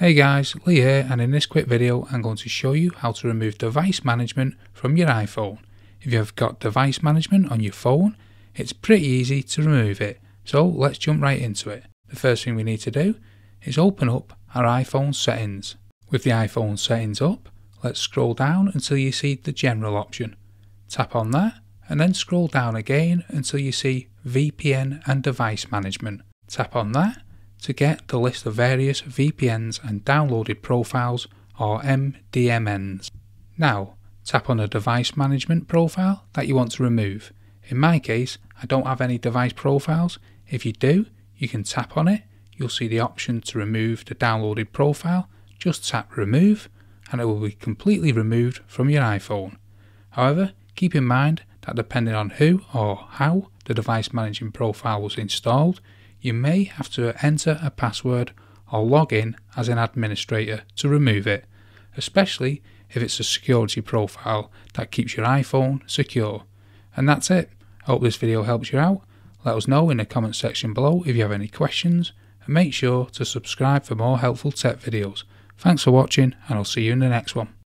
Hey guys, Lee here, and in this quick video I'm going to show you how to remove device management from your iPhone. If you've got device management on your phone, it's pretty easy to remove it, so let's jump right into it. The first thing we need to do is open up our iPhone settings. With the iPhone settings up, let's scroll down until you see the general option. Tap on that and then scroll down again until you see VPN and device management. Tap on that to get the list of various VPNs and downloaded profiles, or MDMNs. Now, tap on a device management profile that you want to remove. In my case, I don't have any device profiles. If you do, you can tap on it. You'll see the option to remove the downloaded profile. Just tap remove and it will be completely removed from your iPhone. However, keep in mind that depending on who or how the device managing profile was installed, you may have to enter a password or log in as an administrator to remove it, especially if it's a security profile that keeps your iPhone secure. And that's it. I hope this video helps you out. Let us know in the comment section below if you have any questions, and make sure to subscribe for more helpful tech videos. Thanks for watching, and I'll see you in the next one.